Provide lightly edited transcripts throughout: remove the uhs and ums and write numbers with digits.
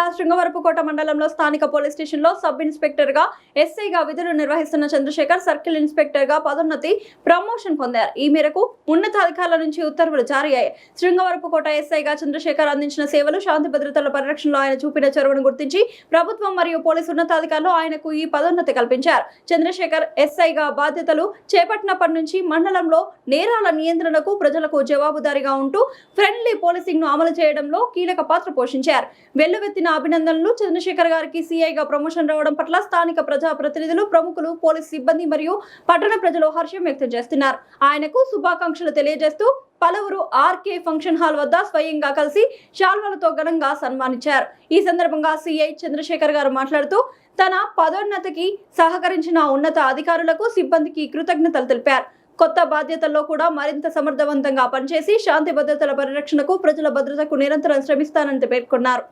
జిల్లా శృంగవరపుకోట మండలంలో స్థానిక పోలీస్ స్టేషన్లో సబ్ ఇన్స్పెక్టర్ గా ఎస్ఐగా విధులు నిర్వహిస్తున్న చంద్రశేఖర్ సర్కిల్ ఇన్స్పెక్టర్ గా పదోన్నతి ప్రమోషన్ పొందారు. ఈ మేరకు ఉన్నతాధికారుల నుంచి ఉత్తర్వులు జారీ అయ్యాయి. శృంగవరపుకోట ఎస్ఐగా చంద్రశేఖర్ అందించిన సేవలు, శాంతి భద్రతల పరిరక్షణలో ఆయన చూపిన చొరవను గుర్తించి ప్రభుత్వం మరియు పోలీసు ఉన్నతాధికారులు ఆయనకు ఈ పదోన్నతి కల్పించారు. చంద్రశేఖర్ ఎస్ఐగా బాధ్యతలు చేపట్టినప్పటి నుంచి మండలంలో నేరాల నియంత్రణకు ప్రజలకు జవాబుదారీగా ఉంటూ ఫ్రెండ్లీ పోలీసింగ్ ను అమలు చేయడంలో కీలక పాత్ర పోషించారు. వెల్లువెత్తిన అభినందనలు. చంద్రశేఖర్ గారికి సిఐగా ప్రమోషన్ రావడం పట్ల స్థానిక ప్రజా ప్రతినిధులు, ప్రముఖులు, పోలీస్ సిబ్బంది మరియు పట్టణ ప్రజలు హర్షం వ్యక్తం చేస్తున్నారు. ఆయనకు శుభాకాంక్షలు తెలియజేస్తూ పలువురు ఆర్కే ఫంక్షన్ హాల్ వద్ద స్వయంగా కలిసి శాల్వాలతో ఘనంగా సన్మానించారు. ఈ సందర్భంగా సిఐ చంద్రశేఖర్ గారు మాట్లాడుతూ తన పదోన్నతికి సహకరించిన ఉన్నత అధికారులకు, సిబ్బందికి కృతజ్ఞతలు తెలిపారు. కొత్త బాధ్యతల్లో కూడా మరింత సమర్థవంతంగా పనిచేసి శాంతి భద్రతల పరిరక్షణకు, ప్రజల భద్రతకు నిరంతరం శ్రమిస్తానని పేర్కొన్నారు.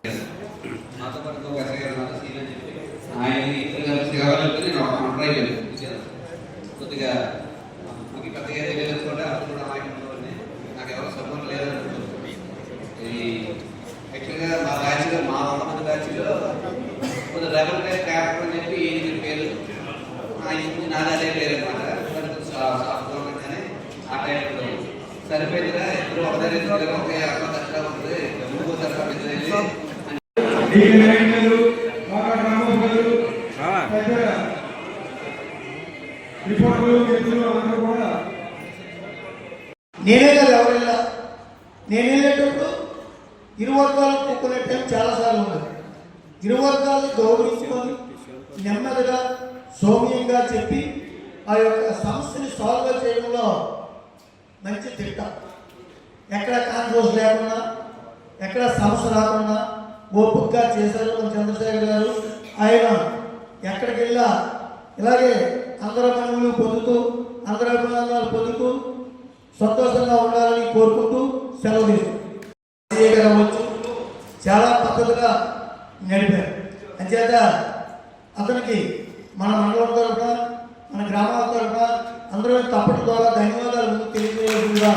సరిపోయిందిగా ఇప్పుడు ఒకదాని ఉంటుంది నేనే కదా ఎవరైనా నేను వెళ్ళేటప్పుడు ఇరు వర్గాలకు కూర్చునే టైం చాలాసార్లు ఉన్నది. ఇరు వర్గాలను గౌరవించుకొని నెమ్మదిగా సౌమ్యంగా చెప్పి ఆ యొక్క సమస్యని సాల్వ్ చేయడంలో మంచి తిట్ట, ఎక్కడ కాంట్రోస్ లేకుండా, ఎక్కడ సమస్య రాకుండా ఓపికగా చేశారు మన చంద్రశేఖర్ గారు. ఆయన ఎక్కడికి వెళ్ళా ఇలాగే అందరూ మనవులు పొందుతూ, అందరూ అభినందనలు పొందుతూ సంతోషంగా ఉండాలని కోరుకుంటూ సెలవు తీసుకు చాలా పద్ధతిగా నడిపారు. అంచేత అతనికి మన మండలం తరఫున, మన గ్రామాల తరఫున అందరూ తప్పటి ద్వారా ధన్యవాదాలు తెలియజేయకుండా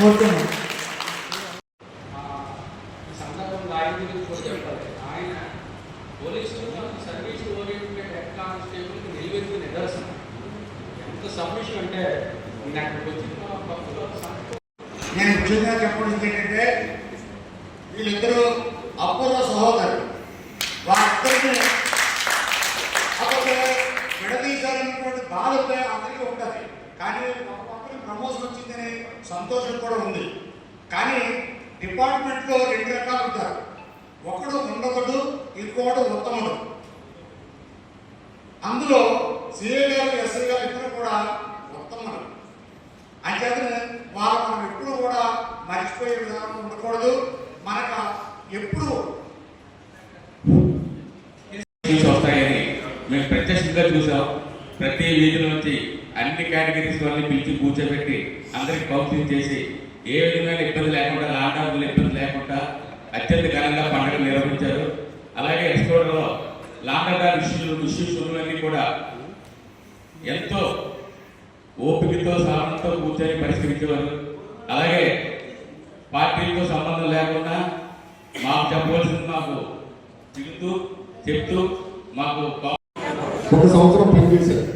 కోరుతున్నాం. నేను ముఖ్యంగా చెప్పడం ఏంటంటే వీళ్ళిద్దరూ అపూర్వ సహోదరులు. వారిద్దరిని విడదీశాలనేటువంటి బాధ అందరికీ ఉంటుంది. కానీ ఒక పక్కన ప్రమోషన్ వచ్చిందనే సంతోషం కూడా ఉంది. కానీ డిపార్ట్మెంట్లో రెండు రకాలు ఉంటారు. ఒకడు ఉండకడు, ఇంకొకడు ఉత్తముడు. అందులో సిఐ గారు, ఎస్ఐ గారు ఇద్దరు కూడా ఉత్తములు. అంచేతనే వాళ్ళు మనం ఎప్పుడు కూడా మర్చిపోయే విధానం ఉండకూడదు. మనకు ఎప్పుడు వస్తాయని మేము ప్రత్యక్షంగా చూసాం. ప్రతి వీధిలో నుంచి అన్ని కేటగిరీస్ వాళ్ళని పిలిచి కూర్చోబెట్టి అందరికి కౌన్సిలింగ్ చేసి ఏ విధమైన ఇబ్బంది లేకుండా, లాక్డౌన్ ఇబ్బంది లేకుండా అత్యంత ఘనంగా పండుగ నిర్వహించారు. అలాగే ఎక్స్పోర్ట్లో లాక్డౌన్ ఇష్యూస్ ఉన్నవన్నీ కూడా ఎంతో ఓపికతో, సహనంతో కూర్చొని పరిష్కరించేవారు. అలాగే పార్టీలతో సంబంధం లేకుండా మాకు చెప్పవలసింది మాకు చెప్తూ మాకు ఒక సంవత్సరం పనిచేశారు.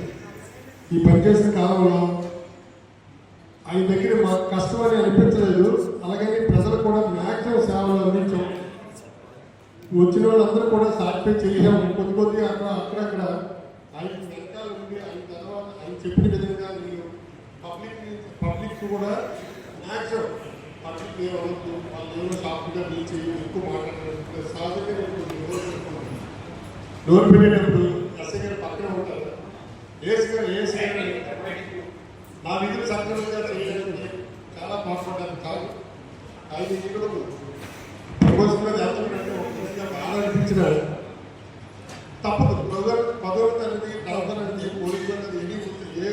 ఈ పనిచేసిన కాలంలో ఆయన దగ్గర మాకు కష్టమని అనిపించలేదు. అలాగని ప్రజలు కూడా మ్యాక్సిమం సేవలు అందించాం. వచ్చిన వాళ్ళందరూ కూడా సాటిస్ఫై చేసాం. కొద్దిగా అక్కడక్కడ ఆయన వెనకాల ఉండి ఆయన తర్వాత ఆయన చెప్పిన విధంగా నేను పబ్లిక్ కూడా మ్యాక్సిమం పబ్లిక్ ఏమవుతూ వాళ్ళు ఏమైనా సాఫ్ట్గా రీచ్ అయ్యి ఎక్కువ మాట్లాడారు. సహజంగా నోరు పెట్టేటప్పుడు ఎస్ఐ గారు పక్కన ఉంటారు. ఏసీ గారు నా విధులు సక్రమంగా చేయడానికి చాలా పాటుపడ్డాను. కాదు ఆయన ఇక్కడ ప్రమోషన్గా చేస్తున్నట్టు బాగా అనిపించిన తప్పదు. పదోన్నతి అనేది, డెవలప్ అనేది, పోలీసు అనేది ఏ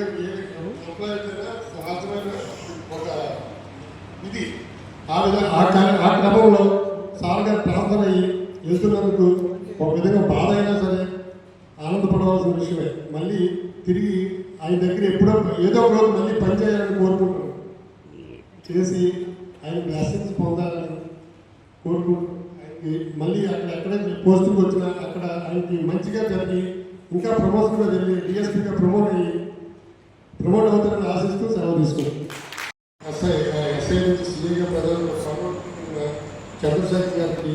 ఎంప్లాయీ అయినా సహజమైన ఒక ఇది. ఆ క్రమంలో సార్ గారు ట్రాన్స్ఫర్ అయ్యి వెళ్తున్నందుకు ఒక విధంగా బాధ అయినా సరే ఆనందపడవలసిన విషయమే. మళ్ళీ తిరిగి ఆయన దగ్గర ఎప్పుడో ఏదో ఒక రోజు మళ్ళీ పనిచేయాలని కోరుకుంటున్నాం. చేసి ఆయన బ్లెస్సింగ్స్ పొందాలని కోరుకుంటున్నాం. మళ్ళీ అక్కడ ఎక్కడైతే పోస్టింగ్ వచ్చినా అక్కడ ఆయనకి మంచిగా జరిగి ఇంకా ప్రమోషన్గా జరిగి డిఎస్పీగా ప్రమోట్ అవుతారని ఆశిస్తూ సెలవు తీసుకుంటాం. ఎస్ఐ నుంచి సీఏగా ప్రజలు ప్రమోట్ చంద్రశేఖర్ గారికి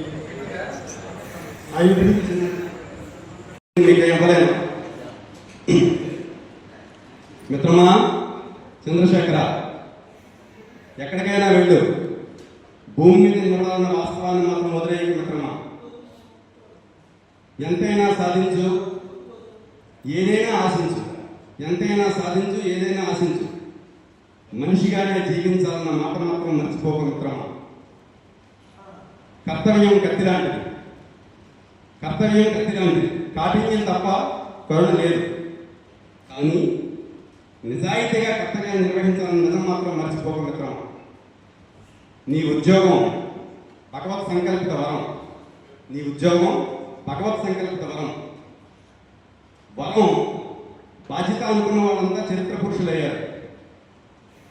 ఆయన గురించి మీకు ఇవ్వలేను. మిత్రమా చంద్రశేఖర, ఎక్కడికైనా వెళ్ళు, భూమి మీద నిలబడాలన్న వాస్తవాన్ని మాత్రం వదిలేయకు మిత్రమా. ఎంతైనా సాధించు, ఏదైనా ఆశించు. ఎంతైనా సాధించు, ఏదైనా ఆశించు. మనిషిగానే జీవించాలన్న మాట మాత్రం మర్చిపోక మిత్రమా. కర్తవ్యం కత్తిలాంటిది, కర్తవ్యం కత్తిలాంటిది. కాఠిన్యం తప్ప కరుణ లేదు. కానీ నిజాయితీగా కర్తవ్యాన్ని నిర్వహించాలన్న నిజం మాత్రం మర్చిపోక మిత్రమా. నీ ఉద్యోగం భగవత్ సంకల్పిత వరం. నీ ఉద్యోగం భగవత్ సంకల్పిత వరం. వరం బాధ్యత అనుకున్న వాళ్ళంతా చరిత్ర పురుషులయ్యారు.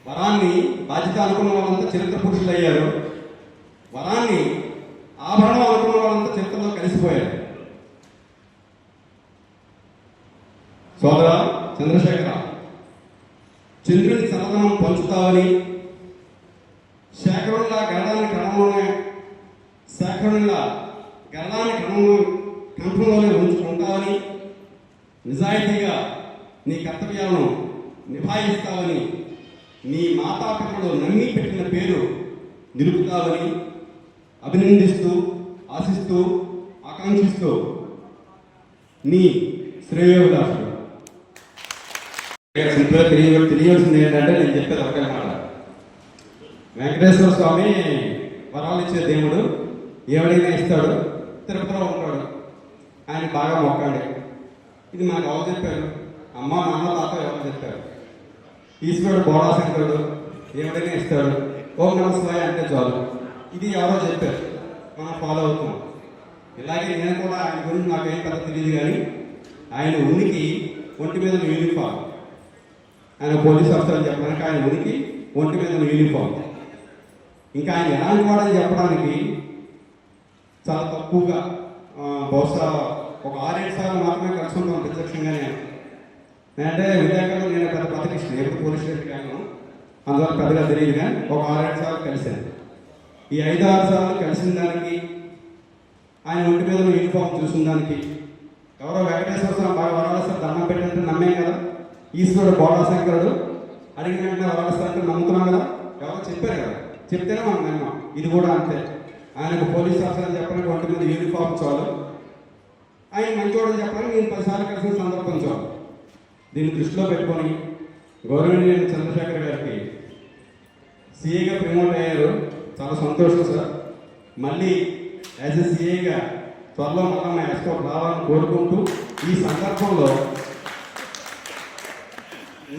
వరాన్ని బాధ్యత అనుకున్న వాళ్ళంతా చరిత్ర పురుషులయ్యారు. వరాన్ని ఆభరణం అనుకున్న వాళ్ళంతా చరిత్రలో కలిసిపోయారు. సోదర చంద్రశేఖర, చంద్రుని చలనం పంచుతావని, శేఖరునిలా గరడాన్ని కంఠంలోనే ఉంచుకుంటావని, నిజాయితీగా నీ కర్తవ్యాలను నిభాయిస్తావని, నీ మాతాపితరులు నమ్మి పెట్టిన పేరు నిలుపుతావని అభినందిస్తూ, ఆశిస్తూ, ఆకాంక్షిస్తూ నీ శ్రేయోభిలాషుడు. తెలియవలసింది ఏంటంటే నేను చెప్పేది ఒకే మాట. వెంకటేశ్వర స్వామి వరాలు ఇచ్చే దేవుడు, ఎవడైనా ఇస్తాడు. తిరుపతిలో ఉంటాడు, ఆయన బాగా మొక్కండి. ఇది మనకు ఎవరు చెప్పారు? అమ్మ, నాన్న, తాత ఎవరు చెప్పారు? ఈశ్వరుడు బోడాశంకరుడు, ఎవడైనా ఇస్తాడు. ఓం నమ శివాయ అంటే చాలు. ఇది ఎవరో చెప్పారు, మనం ఫాలో అవుతున్నాం. ఇలాగే నేను కూడా ఆయన గురించి నాకేం పెద్ద తెలియదు, కానీ ఆయన ఉనికి ఒంటి మీద యూనిఫామ్. ఆయన పోలీస్ ఆఫీసర్ చెప్పడానికి ఆయన ఉనికి ఒంటి మీద యూనిఫామ్. ఇంకా ఆయన ఎలాంటి వాడని చెప్పడానికి చాలా తక్కువగా, బహుశా ఒక 6-7 సార్లు మాత్రమే కలిసి ఉంటాం ప్రత్యక్షంగానే. నేనంటే విలేకరులు నేను పెద్ద ప్రతిష్ఠ ఎప్పుడు పోలీస్ స్టేషన్కి వెళ్ళను, అందువల్ల పెద్దగా తెలియదు. కానీ ఒక 6-7 సార్లు కలిశాను. ఈ 5-6 సార్లు కలిసిన దానికి, ఆయన ఒంటి మీద యూనిఫామ్ చూసిన దానికి, ఎవరో వెంకటేశ్వర స్వామి బాగా వరాలస్తారు దండం పెట్టినట్టు నమ్మాం కదా. ఈశ్వరుడు బోడాశంకరుడు, అడిగిన వెంటనే వరాలస్తారంటే నమ్ముతున్నాం కదా. ఎవరో చెప్పారు కదా, చెప్తేనే మనం నమ్మాం. ఇది కూడా అంతే. ఆయనకు పోలీస్ ఆఫీసర్ చెప్పడానికి ఒంటి మీద యూనిఫామ్ చాలు. ఆయన మంచోడని చెప్పడానికి నేను 10 సార్లు కలిసిన సందర్భం చాలు. దీన్ని దృష్టిలో పెట్టుకొని గౌరవనీయులు చంద్రశేఖర్ గారికి సీఏగా ప్రమోట్ అయ్యారు. చాలా సంతోషం సార్. మళ్ళీ యాజ్ ఎ సీఏగా త్వరలో మళ్ళీ నా ఎక్స్పోర్ట్ రావాలని కోరుకుంటూ, ఈ సందర్భంలో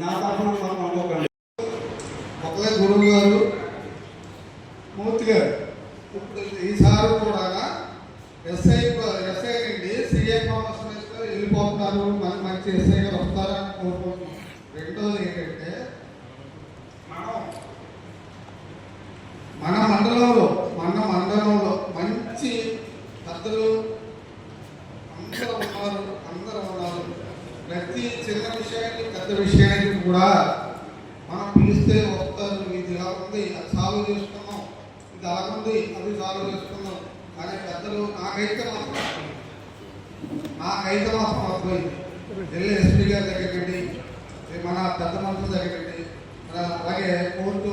నా తరఫున మాత్రం అనుకోకండి. ఒకలే గురువు గారు, మూర్తి గారు, ఇప్పుడు ఈసారి కూడా ఎస్ఐ నుండి సీఏ ప్రమోషన్ ఇస్తే వెళ్ళిపోతున్నారు. మంచి ఎస్ఐ గారు వస్తారని కోరుకుంటున్నాం. రెండోది ఏంటంటే, మన మండలంలో మంచి పెద్దలు అందరూ ఉన్నారు. ప్రతి చిన్న విషయానికి పెద్ద విషయానికి కూడా మనం పిలిస్తే వస్తారు. ఇది ఇలా ఉంది, అది సాల్వ్ చేసుకున్నాం, ఇది అలా ఉంది, అది సాల్వ్ చేసుకున్నాం అనే పెద్దలు నాకైతే మాత్రం అర్థమైంది. ఢిల్లీ ఎస్పీ గారి దగ్గరికి, మన పెద్ద మనుషుల దగ్గరికి, అలాగే కోర్టు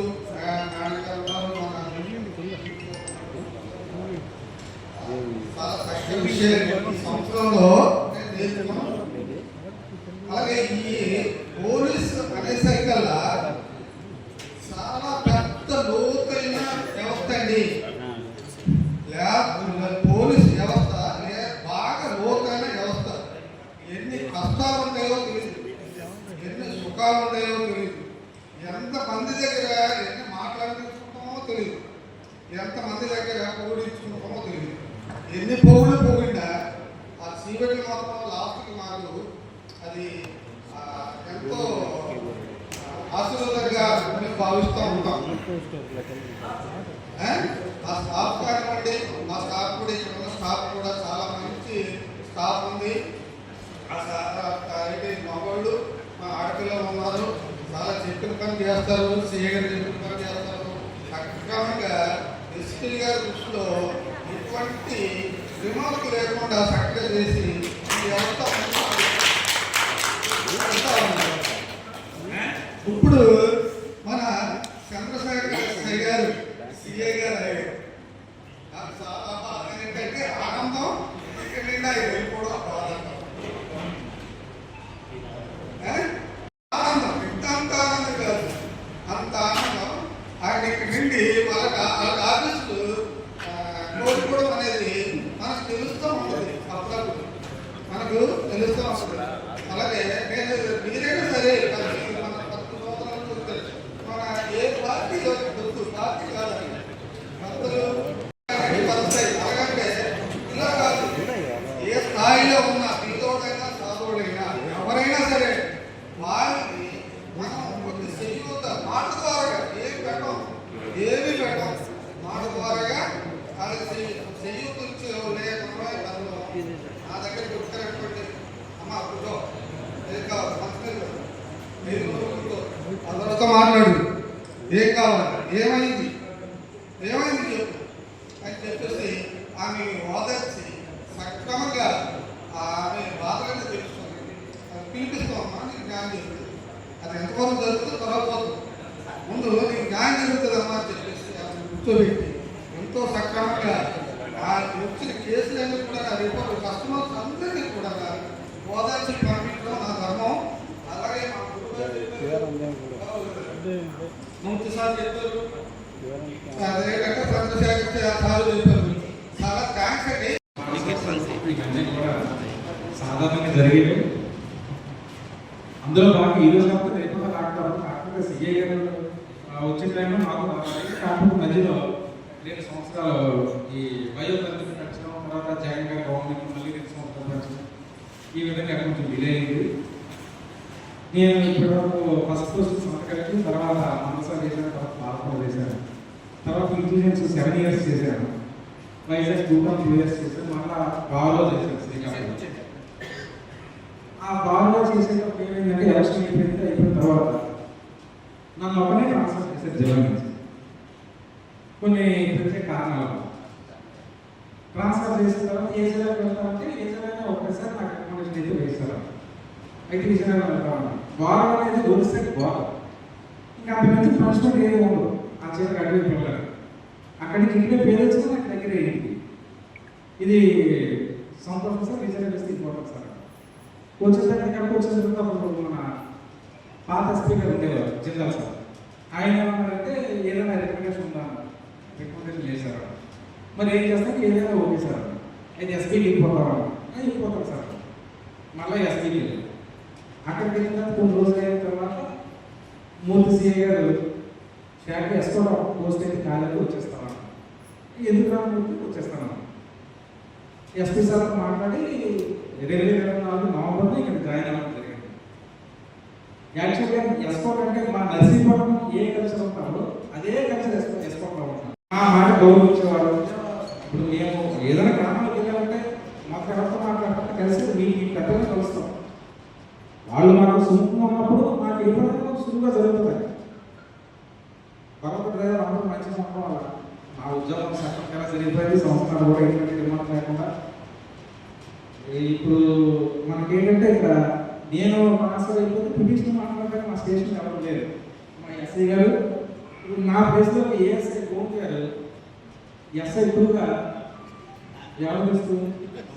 చాలా చక్కని విషయం ఈ సంవత్సరంలో నేర్చుకున్నాం. అలాగే ఈ పోలీస్ అనేసరికల్లా చాలా పెద్ద లోతైన వ్యవస్థ అండి. పోలీస్ వ్యవస్థ బాగా లోతైన వ్యవస్థ. ఎన్ని కష్టాలు ఉంటాయో తెలియదు, ఎన్ని సుఖాలు ఉంటాయో తెలియదు, ఎంతమంది దగ్గర ఎన్ని మాట్లాడుకుంటామో తెలియదు, ఎంతమంది దగ్గర పోగొట్టుకుంటామో తెలియదు. ఎన్ని పోగులు పోగిందా ఆ చీకటి మాత్రం లాస్ట్కి మాకు అది ఎంతో ఆశీర్వాదంగా మేము భావిస్తూ ఉంటాం. మా స్టాఫ్ కానివ్వండి, మా స్టాఫ్ కూడా ఇక్కడ చెప్పిన పని చేస్తారు, సీఏ గారు చెప్పిన పని చేస్తారు. సక్రమంగా ఎస్పీ గారి దృష్టిలో ఎటువంటి రిమార్క్ లేకుండా చక్కగా చేసి ఈ వ్యవస్థ ఇప్పుడు మన చంద్రశేఖర్ ఎస్ఐ గారు సిఐ గారు అయ్యారు. నాకు చాలా బాధ ఏంటంటే ఆనందం ఇక్కడ నిండా వెళ్ళిపోవడం ఆనందం. ఆనందం ఇంత అంత ఆనందం కాదు, అంత ఆనందం. ఆయన ఇక్కడ నుండి వాళ్ళ ఆఫీసులు కోరుకోవడం అనేది మనకు తెలుస్తూ ఉంటుంది, అప్పుడప్పుడు మనకు తెలుస్తూ ఉంటుంది. అలాగే నేను మీరైనా సరే మన 10 సంవత్సరాలు తెలుసు, మన ఏ పార్టీ పార్టీ కాదని అందరూ పడతాయి. అలాగంటే ఇలా కాదు, ఏ స్థాయిలో ఉన్న బీదోడైనా సాధువుడైనా ఎవరైనా సరే వాళ్ళని మనం కొద్ది చేయూత మాట ద్వారా ఏమి పెట్టం మాట ద్వారా వాళ్ళకి చేయూత లేకుండా నా దగ్గర గుర్తున్నటువంటి అమ్మ అప్పుడు ఏం కావాలి అందరితో మాట్లాడు, ఏం కావాలి, ఏమైంది చెప్పు అని చెప్పేసి ఆమె ఓదార్చి సక్రమంగా ఆమె బాధలను తెలుసుకుంది. అది పిలిపిస్తామమ్మా, నీకు జ్ఞానం జరుగుతుంది. అది ఎంతవరకు జరుగుతుందో తర్వాత ముందు నీకు న్యాయం జరుగుతుందమ్మా అని చెప్పేసి ఆమె కూర్చోబెట్టి ఎంతో సక్రమంగా ఆ వచ్చిన కేసులన్నీ కూడా రిపోర్ట్ కస్టమర్స్ అందరినీ కూడా ఓదార్చి పంపించడం నా ధర్మం. అలాగే మా మూర్తి సార్ చెప్పారు, అదేవిధంగా చంద్రశేఖర్ సార్ చెప్పారు. చాలా థ్యాంక్స్ అండి. ఇవన్నీ కూడా సాధారణంగా జరిగేవి. అందులో బాగా ఈరోజు కాకపోతే రేపు కాకపోతే సిఐ గారు వచ్చిన టైంలో మాకు కాకపోతే మధ్యలో 2 సంవత్సరాలు ఈ వయో పరిమితి పెంచడం, తర్వాత జగన్ గారు గవర్నమెంట్ మళ్ళీ 2 సంవత్సరాలు పెంచడం, ఈ విధంగా కొంచెం డిలే అయింది. నేను ఇప్పటివరకు ఫస్ట్ పోస్ట్ సంతకాలకి, తర్వాత మనసా చేశాను, తర్వాత బాలపూర్ చేశాను, తర్వాత ఇంటెలిజెన్స్ 7 ఇయర్స్ చేశాను, వైజాగ్ 2 ఇయర్స్ చేశాను, మళ్ళీ బాగా చేశాను శ్రీకాకుళం. ఆ బాగా చేసేటప్పుడు ఏమైందంటే ఎలక్షన్ అయిపోయిన తర్వాత నన్ను ఒకనే ట్రాన్స్ఫర్ చేశారు జిల్లా నుంచి. కొన్ని ప్రత్యేక కారణాలు ట్రాన్స్ఫర్ చేసిన తర్వాత ఏ జిల్లాకి వెళ్తామంటే ఏ జిల్లాలో ఒక్కసారి నాకు అకామిడేషన్ అయితే వేస్తారు. అయితే ఈ జిల్లాలో వెళ్తామని వారం అనేది వస్తే వారం ఇంకా అక్కడి నుంచి ప్రశ్నలు ఏమి ఉండదు. ఆ చేతికి అడిగి వెళ్ళారు, అక్కడికి ఇంటికి పేరు వచ్చినా నాకు దగ్గర ఏంటి ఇది సంతోషం సార్, రిజర్వ్ చేస్తే ఇంపార్టెంట్ సార్. వచ్చిన ఎక్కడికి వచ్చిన తర్వాత మన పాత స్పీకర్ ఉండేవారు జిల్లా సార్, ఆయన ఏమన్నారంటే ఏదైనా రికమెండేషన్ ఉందా, రికమెండేషన్ చేశారు. మరి ఏం చేస్తాం, ఏదైనా ఓకే సార్, అయితే ఎస్పీకి వెళ్ళిపోతారా, వెళ్ళిపోతాం సార్. మళ్ళీ ఎస్పీకి వెళ్ళి అక్కడికి వెళ్ళిన తర్వాత కొన్ని రోజులు అయిన తర్వాత మూర్తి సిఐ గారు షాక్ ఎస్కోడా పోస్ట్ అయితే కాలేజీ వచ్చేస్తాను, ఎందుకు రాకపోతే వచ్చేస్తాను. ఎస్పీ సార్తో మాట్లాడి 2024 నవంబర్లో ఇక్కడ జాయిన్ అవ్వడం జరిగింది. యాక్చువల్గా ఎస్కోట్ అంటే మా నర్సీపట్నం ఏ కల్చర్ ఉంటారో అదే కల్చర్ ఎస్కోట్లో ఉంటాం. మా మాట గౌరవించేవారు. ఇప్పుడు మేము ఏదైనా గ్రామాలకు వెళ్ళాలంటే మాకు ఎవరితో మాట్లాడుతుంటే కలిసి మీ పెద్దలు కలుస్తాం. వాళ్ళు మాకు సుముఖంగా ఉన్నప్పుడు మాకు ఇబ్బందులు సులువుగా జరుగుతాయి. పర్వత డ్రైవర్ అందరూ మంచిగా ఉండడం వల్ల మా ఉద్యోగం సక్రమంగా జరిగిపోయింది. సంవత్సరాలు కూడా ఎటువంటి డిమాండ్ లేకుండా. ఇప్పుడు మనకేంటంటే ఇక్కడ నేను ట్రాన్స్ఫర్ అయిపోతే పిటిషన్ మాట్లాడడానికి మా స్టేషన్ ఎవరు లేరు. మా ఎస్ఐ గారు ఇప్పుడు నా ప్లేస్లో ఏఎస్ఐ గోపి గారు ఎస్ఐ ఎక్కువగా వ్యవహరిస్తూ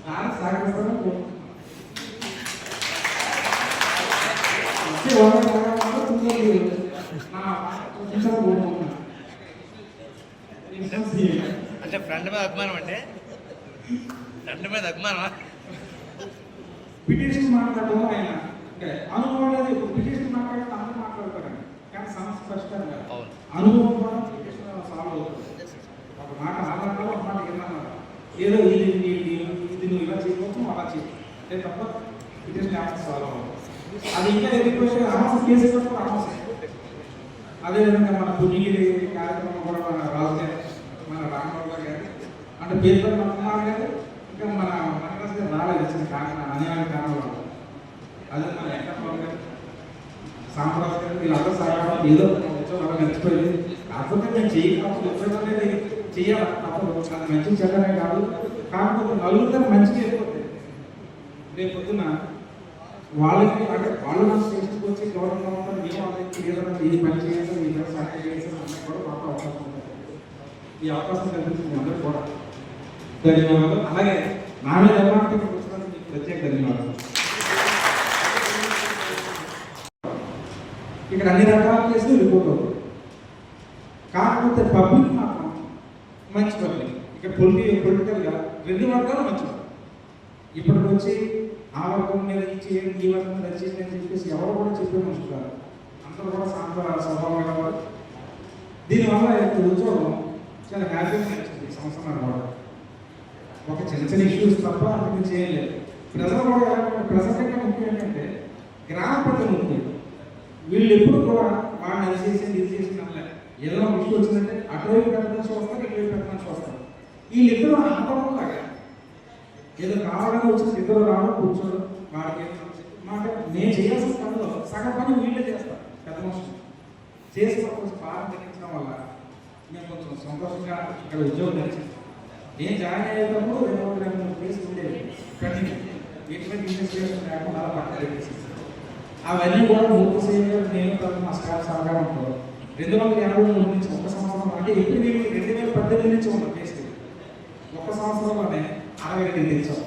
సహకరిస్తారని కోరుకుంటున్నాను. అంటే ఫ్రెండ్ మీద అభిమానం అంటే ఫ్రెండ్ మీద అభిమానమా? పిటిషన్ మాట్లాడడం ఆయన అంటే అనుభవం లేదు. పిటిషన్ మాట్లాడితే అందరూ మాట్లాడతారండి, కానీ సమస్య స్పష్టంగా అనుభవం కూడా పిటిషన్ సాల్వ్ అవుతుంది. ఒక మాట అన్నప్పుడు ఒక మాట విన్నాను, ఏదో ఇది నువ్వు ఇలా చేయవచ్చు అలా చేయవచ్చు తప్ప పిటిషన్ సాల్వ్ అవుతుంది. అది ఇంకా ఎదుర్కొనే అనవసరం కేసు కూడా అనవసరం. అదేవిధంగా మన పుణ్యగిరి కార్యక్రమం కూడా మన రాజకీయ మన రామబాబు గారు అంటే పేరు మన కుమార్ గారు ఇంకా మన మనరాజు గారు రాలేదు వచ్చిన కారణం అనేక కారణాలు. అదే మన వెంకటబాబు గారు, సాంబరాజు గారు, వీళ్ళందరూ సహకారం ఏదో ఉద్యోగం అలా నచ్చిపోయింది. కాకపోతే నేను చేయకపోతే ఉద్యోగం అనేది చేయాలి అప్పుడు అది మంచి చెడ్డనే కాదు. కాకపోతే నలుగురితో మంచిగా అయిపోతుంది. రేపు పొద్దున వాళ్ళకి అంటే వాళ్ళు మన స్టేషన్కి వచ్చి గౌరవంగా ఉంటారు. మేము వాళ్ళకి ఏదైనా ఈ పని చేయాలి ఈ పని సహాయం చేయాల్సిన అన్నీ కూడా మాకు అవకాశం ఉంటుంది. ఈ అవకాశం కల్పించింది అందరూ కూడా ధన్యవాదాలు. అలాగే నా మీద అభిమానం కూర్చోడానికి మీకు ప్రత్యేక ధన్యవాదాలు. ఇక్కడ అన్ని రకాల కేసులు రిపోర్ట్ అవుతుంది. కాకపోతే పబ్లిక్ మాత్రం మంచి పబ్లిక్. ఇక్కడ పొలిటికల్గా 2 వర్గాలు మంచి. ఇప్పటికి వచ్చి ఆ వర్గం మీద ఇచ్చేయండి ఈ వర్గం మీద చేయండి అని చెప్పేసి ఎవరు కూడా చెప్పే మనుషులు కాదు. అందరూ కూడా స్వభావంగా వారు. దీనివల్ల ఉద్యోగం చాలా హ్యాపీగా నచ్చింది. సంవత్సరం కూడా ఒక చిన్న ఇష్యూస్ తప్ప అంతకు చేయలేదు. ప్రజలు కూడా ప్రజల కంటే ముఖ్యం ఏంటంటే గ్రామ ప్రజలు ముఖ్యం. వీళ్ళు ఎప్పుడు కూడా వాడిని అది చేసింది ఇది చేసింది అనలే. ఏదో ఒక ఇష్యూ వచ్చిందంటే అటువైపు పెద్ద మనిషి వస్తారు ఇటువైపు పెద్ద మనిషి వస్తారు. వీళ్ళిద్దరూ అంతలాగా ఏదో కావాలని వచ్చిన ఇద్దరు రావడం కూర్చోడం వాడికి మాట నేను చేయాల్సిన పనిలో సగం పని వీళ్ళే చేస్తారు. పెద్ద మనుషులు చేసి కొంచెం బాగా తగ్గించడం వల్ల నేను కొంచెం సంతోషంగా ఇక్కడ ఉద్యోగం తెచ్చింది. నేను జాయిన్ అయ్యేటప్పుడు 2-3 కేసులు ఉండేవి. కంటిన్యూ ఎటువంటి ఇన్వెస్టిగేషన్ లేకుండా అలా పక్కన పెట్టేసి అవన్నీ కూడా మూర్తి సేవ నేను మా స్టాఫ్ సహకారం ఉంటారు. 283 నుంచి 1 సంవత్సరం అంటే ఇప్పుడు 2018 నుంచి ఉన్న కేసు 1 సంవత్సరంలోనే 60 తెచ్చాం.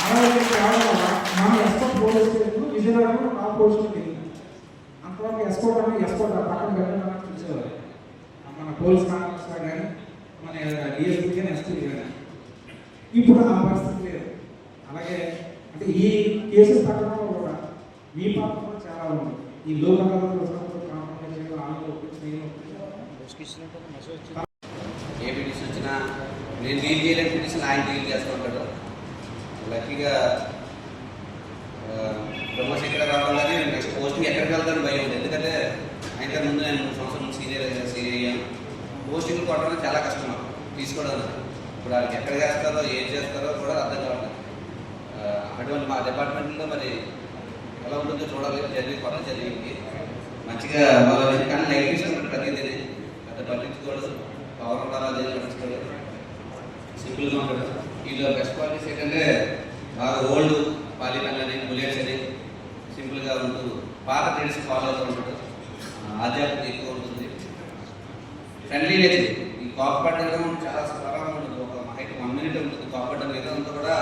60 రావడం వల్ల మన ఎస్కోట్ పోలీస్ స్టేషన్ విజయనగరంలో 4 పోలీసులు వెళ్ళింది. అంతవరకు ఎస్కోట్ పక్కన పెట్టడం చూసేవారు. మన పోలీస్ కానిస్టేబుల్స్ కానీ మన డిఎస్పీ కానీ ఎస్పీ కానీ. ఇప్పుడు ఆ పరిస్థితి లేదు. అలాగే అంటే ఈ కేసులు తగ్గడంలో కూడా మీ పాత్ర కూడా చాలా ఉంది. ఈ లోకల్ ఏ పిటిషన్ వచ్చినా నేను డీల్ చేయలేని పిటిషన్ ఆయన డీల్ చేస్తూ ఉంటాడు. లక్కీగా ప్రమోషన్ ఇక్కడ రావాలని నెక్స్ట్ పోస్టింగ్ ఎక్కడికి వెళ్తాను భయం ఉంది. ఎందుకంటే ఆయన ముందు నేను 3 సంవత్సరాలు సీనియర్ అయ్యాను. పోస్టింగ్లు కొట్టడం చాలా కష్టం నాకు తీసుకోవడం. ఇప్పుడు వాళ్ళకి ఎక్కడ చేస్తారో ఏం చేస్తారో కూడా అర్థం కావట్లేదు. అటువంటి మా డిపార్ట్మెంట్లో మరి ఎలా ఉంటుందో చూడాలి. కొత్త జరిగింది మంచిగా వాళ్ళు కానీ లైట్ తీసుకుంటారు ప్రతిదీ. పెద్ద పట్టించుకోవడం పవర్ ఉండాలి అదే పట్టించుకోవడం సింపుల్గా ఉంటాడు. వీళ్ళు బెస్ట్ క్వాలిటీస్ ఏంటంటే బాగా ఓల్డ్ పాలిటన్ అని బుల్లెట్స్ అని సింపుల్గా ఉంటూ పాత ట్రెండ్స్ ఫాలో అవుతూ ఉంటాడు. ఆధ్యాత్మిక ఎక్కువ ఉంటుంది. Friendly nature. ఈ కోపపడడం చాలా సరళంగా ఉంటుంది. ఒక హైట్ 1 మినిట్ ఉంటుంది. కోపపడడం మీద అంతా కూడా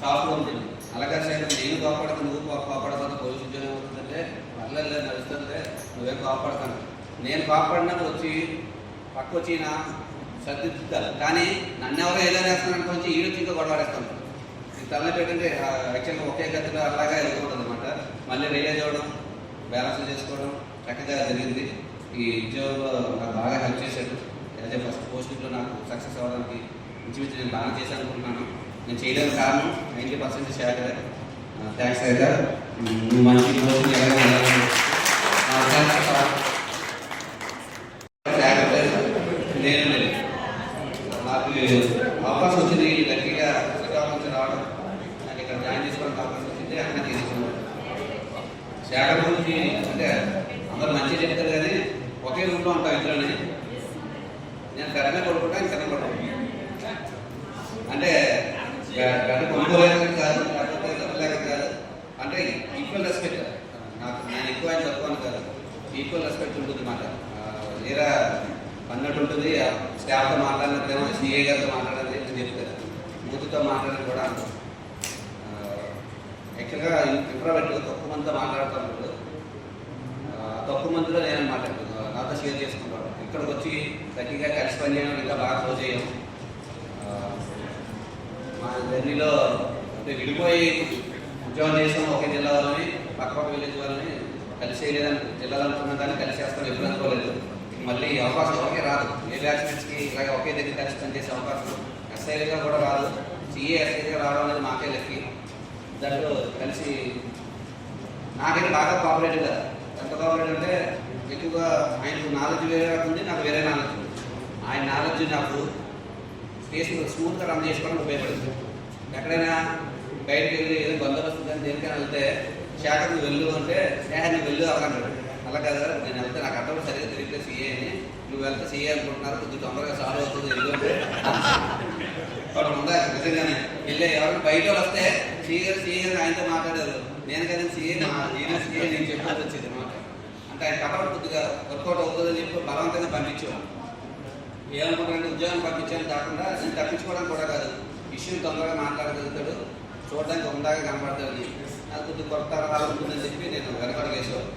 సాఫ్ట్గా ఉంటుంది. అలాగే సైడ్ నేను కోపడతాను నువ్వు కోపడతాను పోలీసు ఉద్యోగం అవుతుందంటే పర్లేదు నడుస్తుంటే నువ్వేం కోపడతాను. నేను కోపడినప్పుడు వచ్చి పక్క వచ్చి నా సర్దిద్దుతాను. కానీ నన్ను ఎవరో ఏదో వేస్తాను వచ్చి ఈడొచ్చి ఇంకా గొడవడేస్తాను. ఈ తలనొప్పి ఏంటంటే యాక్చువల్గా ఒకే గతిలో అలాగా వెళ్ళకూడదు అనమాట. మళ్ళీ రియలైజ్ అవ్వడం బ్యాలెన్స్ చేసుకోవడం చక్కగా జరిగింది. ఈ ఉద్యోగంలో నాకు బాగా హెల్ప్ చేశాడు. యాజ్ ఏ ఫస్ట్ పోస్టింగ్లో నాకు సక్సెస్ అవ్వడానికి ఇంచుమించు నేను బాగా చేశాను అనుకుంటున్నాను. నేను చేయడానికి కారణం 90% శేఖర్. థ్యాంక్స్ శేఖర్. నువ్వు మంచి పోస్టింగ్ నేను నాకు అవకాశం వచ్చింది. లక్కీగా శ్రీకాకుళం నుంచి రావడం నాకు ఇక్కడ జాయిన్ చేసుకోవడానికి అవకాశం వచ్చింది. అక్కడ తీసుకున్నాను. శేఖర్ గురించి అంటే అందరూ మంచిగా చెప్తారు కానీ ఒకే రూమ్లో ఉంటాం ఇంట్లోనే. నేను గడమే కొడుకుంటాను ఇంకా కొడుకుంటాను. అంటే గడ్డ కొనుక్కోలేక కాదు లేకపోతే డబ్బులేక కాదు. అంటే ఈక్వల్ రెస్పెక్ట్. నాకు నేను ఎక్కువ ఆయన తక్కువ కాదు. ఈక్వల్ రెస్పెక్ట్ ఉంటుంది మాట. వేరే అన్నట్టు ఉంటుంది. స్టాఫ్తో మాట్లాడినప్పుడేమో సిఏ గారితో మాట్లాడాలి అని చెప్తారు. మూతితో మాట్లాడడం కూడా అంటారు. యాక్చువల్గా ఇంట్రోవర్ట్ తక్కువ మందితో మాట్లాడుతూ ఉంటాడు. తక్కువ మందిలో నేను మాట్లాడుతున్నాను. నాతో షేర్ చేసుకుంటాను. ఇక్కడికి వచ్చి గట్టిగా కలిసి పని చేయడం ఇంకా బాగా క్లోజ్ చేయం. మా జర్నీలో అంటే విడిపోయి ఉద్యోగం చేసాం. ఒకే జిల్లా వాళ్ళని పక్క విలేజ్ వాళ్ళని కలిసి చేయలేదని జిల్లాలనుకున్నా కానీ కలిసి చేస్తాం. ఎప్పుడు అనుకోలేదు. మళ్ళీ అవకాశం ఒకే రాదు. ఏ బ్యాచ్మెంట్స్కి ఇలాగ ఒకే దగ్గర కలిసి పనిచేసే అవకాశం ఎస్ఐలుగా కూడా రాదు. సిఏ ఎస్ఐగా రావడం అనేది మాకే లెక్కి. దాంట్లో కలిసి నాకైతే బాగా కోఆపరేటివ్ కదా. ఎంత కోఆపరేటివ్ అంటే ఎక్కువగా ఆయనకు నాలెడ్జ్ వేరే ఉంది, నాకు వేరే నాలెడ్జ్ ఉంది. ఆయన నాలెడ్జ్ నాకు కేసు స్మూత్గా రన్ చేసుకోవడానికి ఉపయోగపడుతుంది. ఎక్కడైనా బయటకు వెళ్ళి ఏదో బందోబస్తు కానీ దేనికైనా వెళ్తే శేఖర్ నువ్వు వెళ్ళు అంటే నువ్వు వెళ్ళు అవగంటాడు. అలా కదా నేను వెళ్తే నాకు అర్థం సరిగ్గా తెలియదు సీఏ అని, నువ్వు వెళ్తే సీఏ అనుకుంటున్నారు కొద్దిగా తొందరగా సాల్వ్ అవుతుంది వెళ్ళు అంటే వాడు ఉందా నిజంగానే వెళ్ళే ఎవరైనా బయట వస్తే సీఏ ఆయనతో మాట్లాడారు. నేను కదా సీఏ నేను చెప్పాల్సి వచ్చేది అనమాట. అంటే ఆయన కథ కొద్దిగా వర్కౌట్ అవుతుందని చెప్పి బలవంతంగా పంపించేవాడు. ఏమనుకుంటారంటే ఉద్యోగం పంపించాలని కాకుండా నేను తప్పించుకోవడానికి కూడా కాదు, విషయం తొందరగా మాట్లాడగలుగుతాడు, చూడడానికి ఉందాగా కనపడతాడని, అది కొద్దిగా కొత్త రావాలనుకుందని చెప్పి నేను వెనకడ వేసేవాడు.